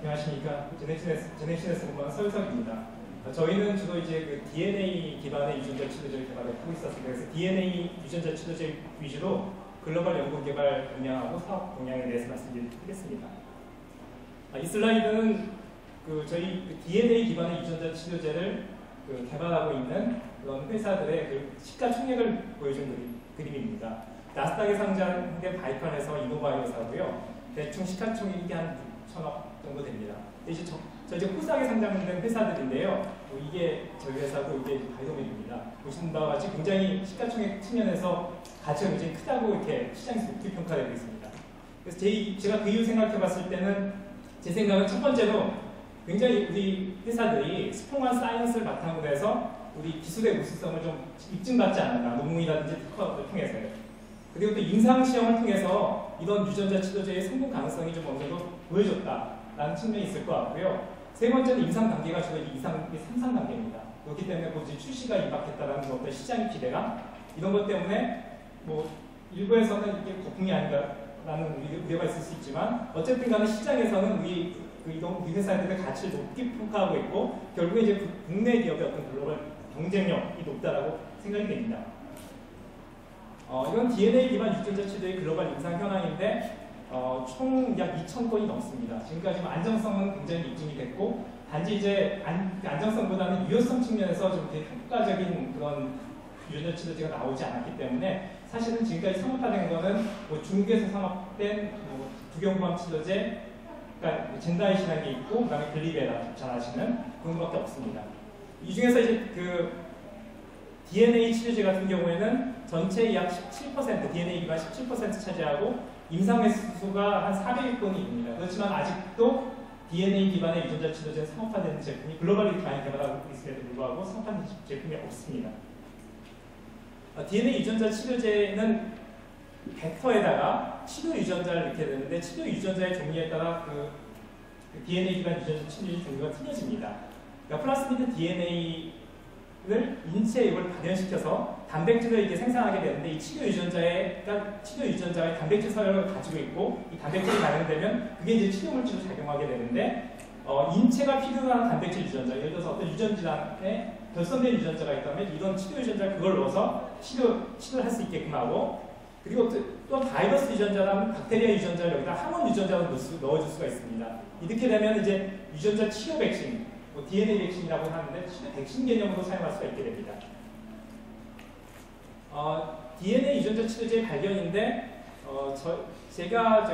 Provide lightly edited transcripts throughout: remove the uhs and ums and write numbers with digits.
안녕하십니까. 제네시네스 공부하는 서유석입니다. 저희는 주로 이제 그 DNA 기반의 유전자 치료제를 개발하고 있었습니다. 그래서 DNA 유전자 치료제 위주로 글로벌 연구 개발 동향하고 사업 동향에 대해서 말씀드리겠습니다. 이 슬라이드는 저희 DNA 기반의 유전자 치료제를 개발하고 있는 그런 회사들의 시가총액을 보여준 그림입니다. 나스닥에 상장된 바이칼에서 이노바이오사고요. 대충 시가총액이 한 6천억 정도 됩니다. 이제 저 이제 코스닥에 상장된 회사들인데요. 이게 저희 회사고 이게 바이오med입니다. 보시는 바와 같이 굉장히 시가총액 측면에서 가치가 굉장히 크다고 이렇게 시장에서 높게 평가되고 있습니다. 그래서 제가 그 이유 생각해봤을 때는 제 생각은 첫 번째로 굉장히 우리 회사들이 스트롱한 사이언스를 바탕으로 해서 우리 기술의 우수성을 좀 입증받지 않았나, 논문이라든지 특허를 통해서요. 그리고 또 임상시험을 통해서 이런 유전자 치료제의 성공 가능성이 좀 어느 정도 보여줬다라는 측면이 있을 것 같고요. 세 번째는 임상 단계가 주로 3상 단계입니다. 그렇기 때문에 곧 출시가 임박했다라는 어떤 시장의 기대감, 이런 것 때문에 뭐 일부에서는 이게 거품이 아닌가라는 우려가 있을 수 있지만 어쨌든 간에 시장에서는 우리 회사들의 가치를 높게 평가하고 있고 결국에 이제 국내 기업의 어떤 글로벌 경쟁력이 높다라고 생각이 됩니다. 이건 DNA 기반 유전자 치료의 글로벌 임상 현황인데 총 약 2,000건이 넘습니다. 지금까지 안정성은 굉장히 입증이 됐고 단지 이제 안정성보다는 유효성 측면에서 좀 되게 효과적인 그런 유전자 치료제가 나오지 않았기 때문에 사실은 지금까지 상업화된 거는 뭐 중국에서 상업된 두경부암 치료제, 그러니까 젠다이시라는 게 있고 그다음에 글리베라 잘 아시는 그런 것밖에 없습니다. 이 중에서 이제 DNA 치료제 같은 경우에는 전체의 약 17%, DNA 기반 17% 차지하고 임상 횟수가 한 400건이 됩니다. 그렇지만 아직도 DNA 기반의 유전자 치료제 상업화된 제품이 글로벌리 많이 개발하고 있음에도 불구하고 상업화된 제품이 없습니다. DNA 유전자 치료제는 벡터에다가 치료 유전자를 넣게 되는데 치료 유전자의 종류에 따라 그 DNA 기반 유전자 치료제 종류가 틀려집니다. 그러니까 플라스미드 DNA를 인체에 이걸 발현시켜서 단백질을 이렇게 생산하게 되는데 이 치료 유전자의 단백질 서열을 가지고 있고 이 단백질이 발현되면 그게 이제 치료 물질로 작용하게 되는데 인체가 필요한 단백질 유전자, 예를 들어서 어떤 유전질환에 결손된 유전자가 있다면 이런 치료 유전자를 그걸 넣어서 치료를 할 수 있게끔 하고 그리고 또 바이러스 유전자라면 박테리아 유전자를 여기다 항원 유전자로 넣어줄 수가 있습니다. 이렇게 되면 이제 유전자 치료 백신, DNA 백신이라고 하는데 치료 백신 개념으로 사용할 수가 있게 됩니다. DNA 유전자 치료제의 발견인데 제가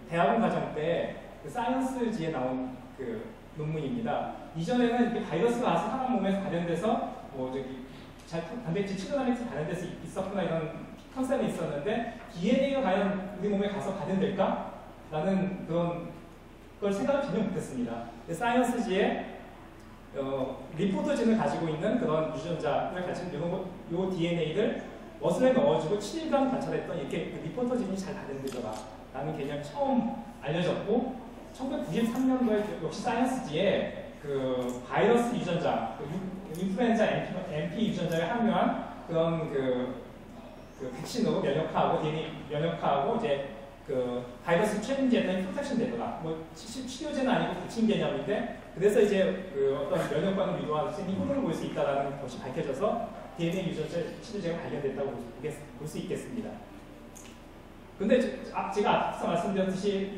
대학원 과정 때 사이언스지에 나온 논문입니다. 이전에는 이렇게 바이러스가 와서 사람 몸에 발현돼서 단백질 치료 단백질 발현돼서 있었구나 이런 컨셉이 있었는데 DNA가 과연 우리 몸에 가서 발현될까? 라는 그런 걸 생각을 전혀 못했습니다. 사이언스지에 리포터진을 가지고 있는 그런 유전자를 가진 요 DNA를 머슬에 넣어주고 7일간 관찰했던 이렇게 리포터진이 잘 발현되더라 라는 개념이 처음 알려졌고 1993년도에 역시 사이언스지에 바이러스 유전자, 인플루엔자 MP 유전자에 함유한 그런 백신으로 면역화하고 DNA 면역화하고 이제 바이러스 챌린지에는 프로텍션 되더라. 치료제는 아니고 백신 개념인데 그래서 이제 어떤 면역반응 유도할 수 있는 효능을 볼 수 있다는 것이 밝혀져서 DNA 유전자 치료제가 발견됐다고 볼 수 있겠습니다. 근데 제가 앞서 말씀드렸듯이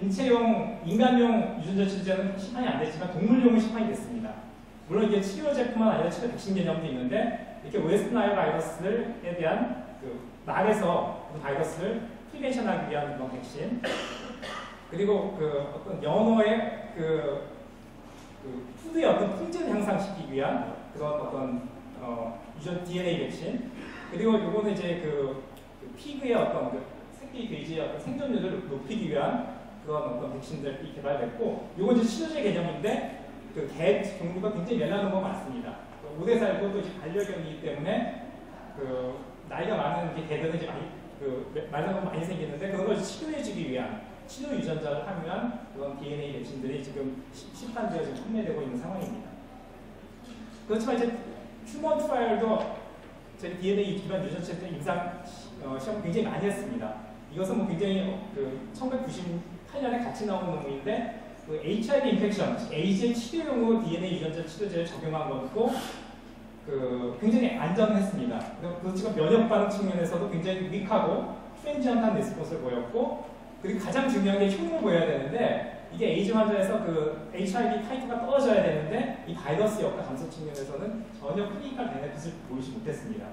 인간용 유전자 치료제는 시판이 안 됐지만 동물용은 시판이 됐습니다. 물론 이게 치료제뿐만 아니라 치료 백신 개념도 있는데 이렇게 웨스트나일 바이러스에 대한 말에서 그 바이러스를 프리벤션하기 위한 그런 백신 그리고 어떤 연어의 푸드의 어떤 품질을 향상시키기 위한 그런 어떤 유전 DNA 백신 그리고 요거는 이제 피그의 어떤 새끼 돼지의 어떤 생존율을 높이기 위한 그런 어떤 백신들이 개발됐고 요건 이제 치료제 개념인데 개 종류가 굉장히 연락한 거 많습니다. 오래 살고 또 이제 반려견이기 때문에 나이가 많은 개들은 이제 말라가 많이 생기는데 그런 걸 치료해주기 위한 치료 유전자를 함유한 그런 DNA 백신들이 지금 시판되어 지금 판매되고 있는 상황입니다. 그렇지만 이제 휴먼 트라이얼도 저희 DNA 기반 유전자 임상 시험 굉장히 많이 했습니다. 이것은 굉장히 1998년에 같이 나온 논문인데 그 HIV 인펙션, 에이즈 치료용으로 DNA 유전자 치료제를 적용한 것도 그 굉장히 안전했습니다. 그렇지만 면역 반응 측면에서도 굉장히 위크하고 트랜지언트한 레스폰스를 보였고, 그리고 가장 중요한 게 효능을 보여야 되는데, 이게 에이즈 환자에서 그 HIV 타이트가 떨어져야 되는데 이 바이러스 역할 감소 측면에서는 전혀 클리니컬 베네핏을 보이지 못했습니다.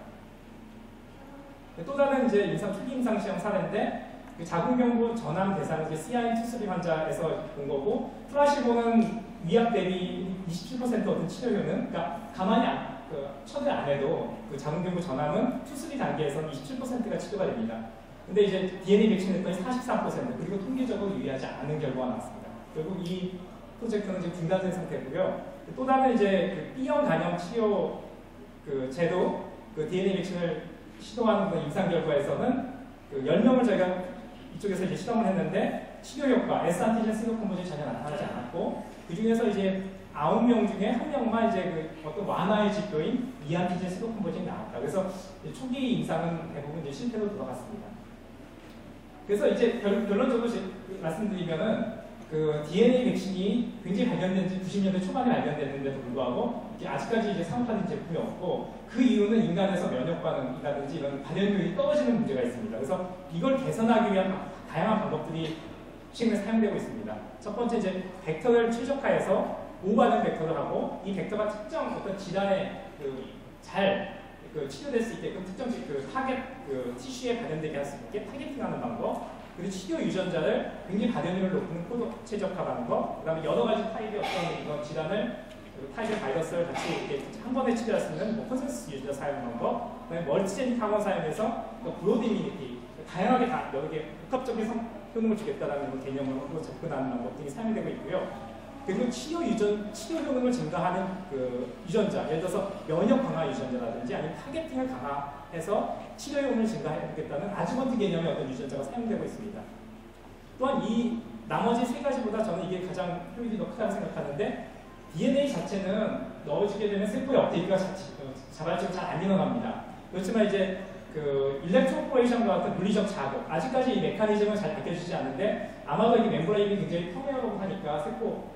또 다른 이제 임상 초기 임상 시험 사례인데, 그 자궁경부 전암 대상 CIN2/3 환자에서 본 거고, 플라시보는 위약 대비 27% 어떤 치료 효능, 그러니까 가만히 처리 안 해도 그 자궁경부 전암은 2/3 단계에서는 27%가 치료가 됩니다. 근데 이제 DNA 백신 했더니 43%, 그리고 통계적으로 유의하지 않는 결과가 나왔습니다. 결국 이 프로젝트는 지금 중단된 상태고요. 또 다른 이제 그 B형 간염 치료 그 제도, 그 DNA 백신을 시도하는 그 임상 결과에서는 그 10명을 저희가 이쪽에서 이제 실험을 했는데 치료 효과, S안티젠 시로콤보지 전혀 나타나지 않았고, 그 중에서 이제 9명 중에 1명만 이제 그 어떤 완화의 지표인 E안티젠 시로콤보진이 나왔다. 그래서 초기 임상은 대부분 이제 실패로 들어갔습니다. 그래서 이제 결론적으로 말씀드리면은 그 DNA 백신이 굉장히 발견된 지 90년대 초반에 발견됐는데도 불구하고 아직까지 이제 상업화된 제품이 없고, 그 이유는 인간에서 면역 반응이라든지 이런 발현율이 떨어지는 문제가 있습니다. 그래서 이걸 개선하기 위한 다양한 방법들이 최근에 사용되고 있습니다. 첫 번째 이제 벡터를 최적화해서 보호받은 벡터를 하고, 이 벡터가 특정 어떤 질환에 잘 치료될 수 있게끔 특정 타겟 티슈에 발현되게 할 수 있게 타겟팅하는 방법, 그리고 치료 유전자를 굉장히 발현율을 높이는 코드 최적화 방법, 그 다음에 여러 가지 타입의 어떤 이런 질환을 타입의 바이러스를 같이 이렇게 한 번에 치료할 수 있는 컨센서스 유전자 사용 방법, 그 다음에 멀티제닉 항원 사용해서 브로드 이미니티, 다양하게 다 여러 개 복합적인 효능을 주겠다는 개념으로 접근하는 방법 등이 사용되고 있고요. 그리고 치료 효능을 증가하는 그 유전자, 예를 들어서 면역 강화 유전자라든지 아니면 타겟팅을 강화해서 치료 효능을 증가해보겠다는 아주먼트 개념의 어떤 유전자가 사용되고 있습니다. 또한 이 나머지 세 가지보다 저는 이게 가장 효율이 더 크다고 생각하는데, DNA 자체는 넣어주게 되면 세포의 업데이트가 자발적으로 잘 안 일어납니다. 그렇지만 이제 그 일렉트로포레이션과 같은 물리적 자극, 아직까지 이 메커니즘을 잘 밝혀주지 않는데, 아마도 이 멤브레인이 굉장히 평행하고 하니까 세포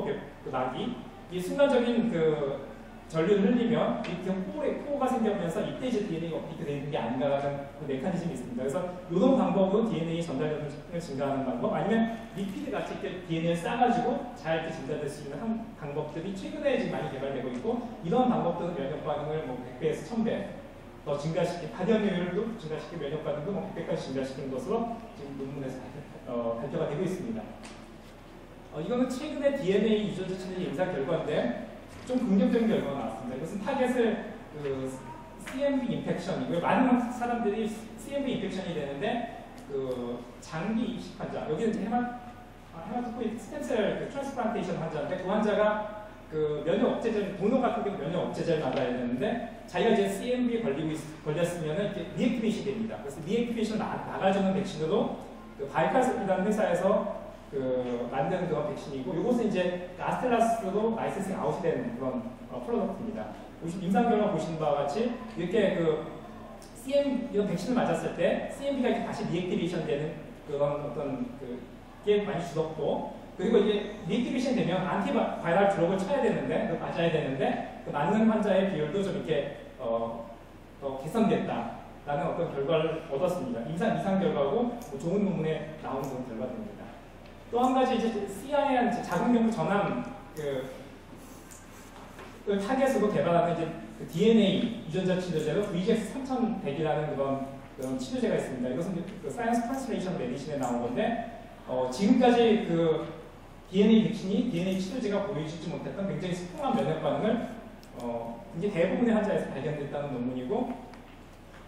그 막이 이 순간적인 그 전류를 흘리면 이 포가 생기면서 이때 이제 DNA가 업데이트 되는 게 아닌가라는 그 메커니즘이 있습니다. 그래서 이런 방법으로 DNA 전달력을 증가하는 방법, 아니면 리피드 같이 이렇게 DNA를 싸가지고 잘 이렇게 전달될 수 있는 방법들이 최근에 지금 많이 개발되고 있고, 이런 방법들은 면역 반응을 뭐 100배에서 1000배 더 증가시키고, 발현율도 증가시키고, 면역 반응도 뭐 100배까지 증가시키는 것으로 지금 논문에서 발표가 되고 있습니다. 이거는 최근에 DNA 유전자 치료 임상 결과인데 좀 긍정적인 결과가 나왔습니다. 이것은 타겟을 CMV 인펙션이고요. 많은 사람들이 CMV 인펙션이 되는데 장기 이식 환자, 여기는 헤마토포이틱 스템셀 트랜스플란테이션 환자인데, 그 환자가 면역 억제제를, 도너 같은 경우 면역 억제제를 맞아야 되는데, 자기가 이제 CMV에 걸렸으면 이렇게 리액티베이션이 됩니다. 그래서 리액티베이션을 나가주는 백신으로 바이칼스이라는 회사에서 만드는 그런 백신이고, 이것은 이제 아스텔라스도 라이센싱 아웃이 된 그런 프로덕트입니다. 임상 결과 보시는 바와 같이 이렇게 이런 백신을 맞았을 때 CMV가 이렇게 다시 리액티베이션 되는 그런 어떤 게 많이 줄었고, 그리고 이제 리액티베이션 되면 안티바이럴 드럭을 쳐야 되는데, 맞아야 되는데, 맞는 환자의 비율도 좀 이렇게 더 개선됐다라는 어떤 결과를 얻었습니다. 이상 결과고 좋은 논문에 나오는 그런 결과입니다. 또 한 가지 이제 CIN 자궁경부 전암 타겟으로 개발하는 이제 DNA 유전자 치료제로 VGX3100이라는 그런 치료제가 있습니다. 이것은 사이언스 트랜스레이션 메디신에 나온 건데, 지금까지 DNA 백신이 DNA 치료제가 보여주지 못했던 굉장히 스풍한 면역 반응을 이제 대부분의 환자에서 발견됐다는 논문이고,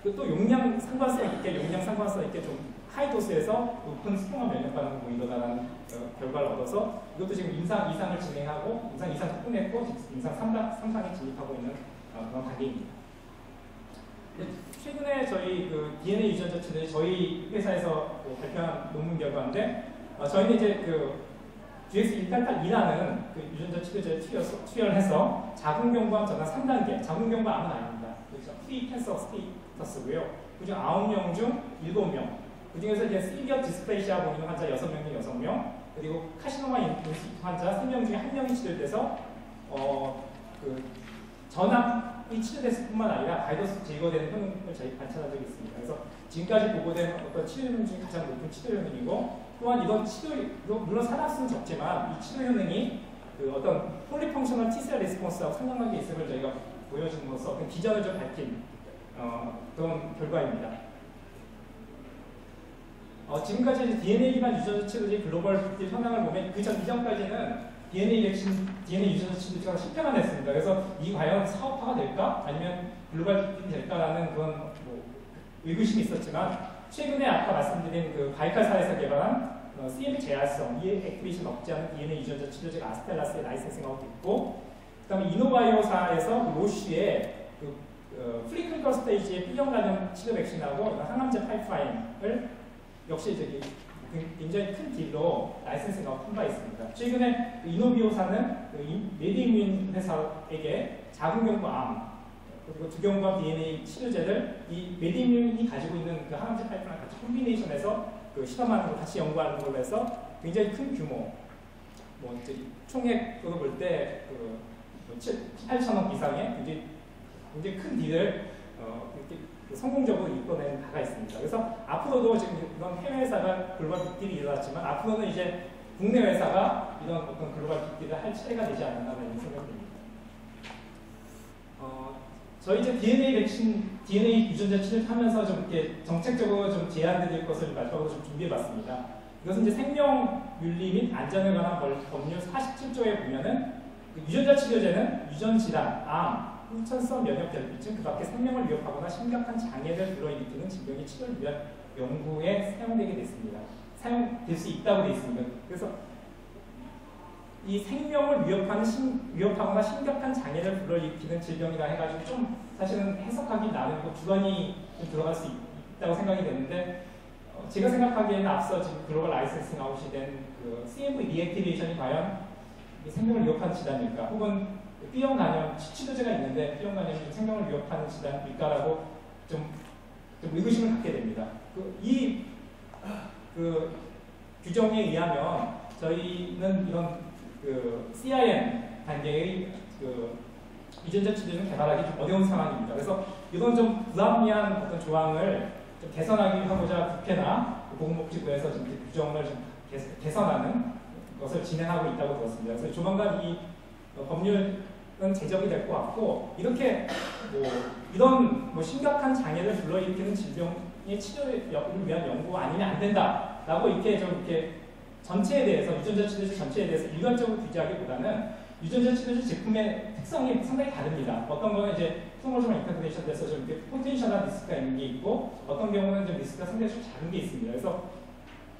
또 용량 상관성 있게 좀 하이도스에서 높은 스풍한 면역 반응을 보이더라는 결과를 얻어서, 이것도 지금 임상 2상을 진행하고, 임상 2상 끝냈고 임상 3상에 진입하고 있는 그런 단계입니다. 최근에 저희 DNA 유전자 치료제 저희 회사에서 발표한 논문 결과인데, 저희는 이제 GX188이라는 유전자 치료제를 투여해서 자궁경부암 전환 3단계, 자궁경부암은 아닙니다. 그렇죠? 프리캔서 스테이터스고요. 그중 9명 중 7명, 그 중에서 이제 시비어 디스플레이시아 보이는 환자 6명 중 6명, 그리고 카시노마 인수 환자 3명 중에 1명이 치료돼서 그 전압이 치료됐을 뿐만 아니라 바이러스 제거되는 효능을 저희 관찰한 적이 있습니다. 그래서 지금까지 보고된 어떤 치료 효능 중에 가장 높은 치료 효능이고, 또한 이런 치료, 물론 산화수는 적지만 이 치료 효능이 그 어떤 폴리펑셔널 T셀 리스폰스하고 상관관계 있음을 저희가 보여줌으로써 어떤 기전을 좀 밝힌 그런 결과입니다. 지금까지 이제 DNA 기반 유전자 치료제 글로벌 빅딜 현황을 보면 이전까지는 DNA 백신, DNA 유전자 치료제가 실패만 했습니다. 그래서 이 과연 사업화가 될까? 아니면 글로벌 빅딜이 될까라는 그런 뭐 의구심이 있었지만, 최근에 아까 말씀드린 그 바이칼사에서 개발한 CMV 제할성, 이 액티베이션 억제하는 DNA 유전자 치료제가 아스텔라스에 라이센싱하고 있고, 그 다음에 이노바이오사에서 로쉬의 프리클리컬 스테이지의 B형 간염 치료 백신하고 항암제 파이프라인을 역시 저기 굉장히 큰 딜로 라이센싱하고 한 바 있습니다. 최근에 이노비오사는 메디이뮨 회사에게 자궁경부암 그리고 두경부암 DNA 치료제를 이 메디이뮨이 가지고 있는 그 항암제 파이프라인 같이 콤비네이션해서 그 시험하는 걸 같이 연구하는 걸로 해서 굉장히 큰 규모, 뭐 총액으로 볼 때 그 8천억 이상의 굉장히 큰 딜을 성공적으로 이끌어낸 바가 있습니다. 그래서 앞으로도 지금 이런 해외 회사가 글로벌 빅딜이 일어났지만, 앞으로는 이제 국내 회사가 이런 어떤 글로벌 빅딜을 할 차례가 되지 않는다는 생각입니다. 저희 이제 DNA 백신, DNA 유전자 치료하면서 좀 이렇게 정책적으로 좀 제안드릴 것을 마지막으로 좀 준비해봤습니다. 이것은 이제 생명윤리 및 안전에 관한 법률 47조에 보면은 그 유전자 치료제는 유전질환, 암, 후천성 면역결핍증, 그 밖에 생명을 위협하거나 심각한 장애를 불러일으키는 질병의 치료를 위한 연구에 사용되게 됐습니다. 사용될 수 있다고 되어 있습니다. 그래서 이 생명을 위협하거나 심각한 장애를 불러일으키는 질병이라 해가지고 좀 사실은 해석하기 나름이고 주관이 좀 들어갈 수 있다고 생각이 되는데, 제가 생각하기에는 앞서 지금 글로벌 라이센싱 아웃이 된 그 CMV 리액티베이션이 과연 생명을 위협하는 질환일까, 혹은 B형 간염 치료제가 있는데 B형 간염이 생명을 위협하는 질환일까라고 좀 의구심을 갖게 됩니다. 그 규정에 의하면 저희는 이런 그 CIN 단계의 그 유전자 치료제를 개발하기 좀 어려운 상황입니다. 그래서 이런 좀 불합리한 어떤 조항을 좀 개선하기 하고자 국회나 보건복지부에서 좀 규정을 좀 개선하는 것을 진행하고 있다고 들었습니다. 그래서 조만간 이 법률은 제정이 될 것 같고, 이렇게 뭐 이런 뭐 심각한 장애를 불러일으키는 질병의 치료를 위한 연구가 아니면 안 된다라고 이렇게 좀 이렇게 전체에 대해서, 유전자 치료제 전체에 대해서 일괄적으로 규제하기보다는 유전자 치료제 제품의 특성이 상당히 다릅니다. 어떤 거는 이제 크로모소멀 인터그레이션 돼서 좀 이렇게 포텐셜한 리스크가 있는 게 있고, 어떤 경우는 좀 리스크가 상당히 좀 작은 게 있습니다. 그래서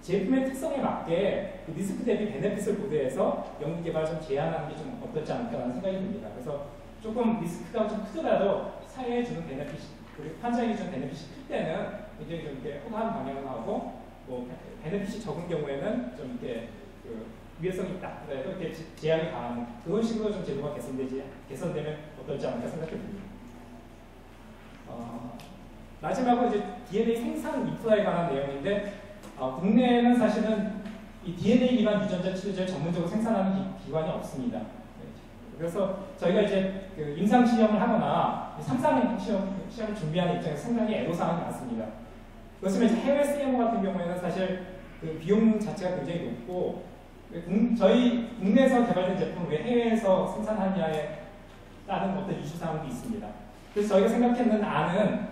제품의 특성에 맞게 그 리스크 대비 베네핏을 고려해서 연구 개발 좀 제한하는 게 좀 어떨지 않을까라는 생각이 듭니다. 그래서 조금 리스크가 좀 크더라도 사회에 주는 베네핏, 그리고 환자에게 주는 베네핏이 클 때는 굉장히 좀 이렇게 허가하는 방향을 하고, 뭐 베네핏이 적은 경우에는 좀 이렇게 그 위해성이 있다 그래도 이렇게 제약이 강한 그런 식으로 좀 제도가 개선되면 어떨지 않을까 생각해 봅니다. 마지막으로 이제 DNA 생산 인프라에 관한 내용인데, 국내에는 사실은 이 DNA 기반 유전자 치료제를 전문적으로 생산하는 기관이 없습니다. 그래서 저희가 이제 그 임상 시험을 하거나 상상 시험을 준비하는 입장에서 상당히 애로사항이 많습니다. 그렇지만 이제 해외 CMO 같은 경우에는 사실 그 비용 자체가 굉장히 높고, 저희 국내에서 개발된 제품을 왜 해외에서 생산하느냐에 따른 어떤 이슈 사항도 있습니다. 그래서 저희가 생각했는 안은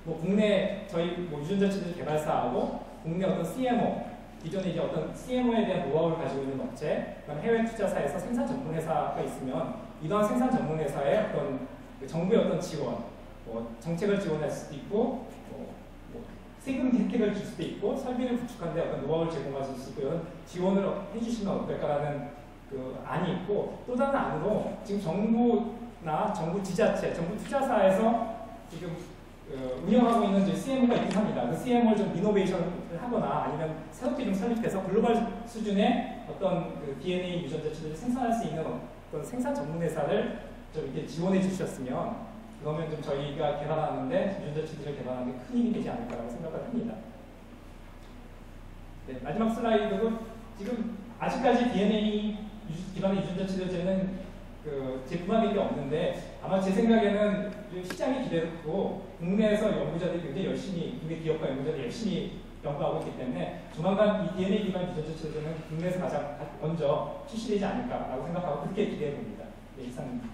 뭐 국내 저희 뭐 유전자 치료제 개발사하고 국내 어떤 CMO, 기존에 이제 어떤 CMO에 대한 노하우를 가지고 있는 업체, 그다음 해외 투자사에서 생산 전문 회사가 있으면 이러한 생산 전문 회사의 어떤 정부의 어떤 지원, 뭐 정책을 지원할 수도 있고, 뭐 세금 혜택을 줄 수도 있고, 설비를 구축하는 데 어떤 노하우를 제공할 수 있고, 이런 지원을 해주시면 어떨까라는 그 안이 있고, 또 다른 안으로 지금 정부나 정부 지자체, 정부 투자사에서 지금 운영하고 있는 이제 CMO가 있긴 합니다. 그 CMO를 좀 이노베이션을 하거나 아니면 새롭게 좀 설립해서 글로벌 수준의 어떤 그 DNA 유전자 치료를 생산할 수 있는 어떤 생산 전문 회사를 좀 이렇게 지원해 주셨으면, 그러면 좀 저희가 개발하는데, 유전자 치료를 개발하는 데 큰 힘이 되지 않을까라고 생각을 합니다. 네, 마지막 슬라이드로 지금 아직까지 DNA 기반의 유전자 치료제는 제품화된 게 없는데 아마 제 생각에는 시장이 기대고 국내에서 연구자들이 굉장히 열심히 국내 기업과 연구자들이 열심히 연구하고 있기 때문에 조만간 이 DNA 기반 유전자 치료제는 국내에서 가장 먼저 출시되지 않을까라고 생각하고 그렇게 기대해 봅니다. 네, 이상입니다.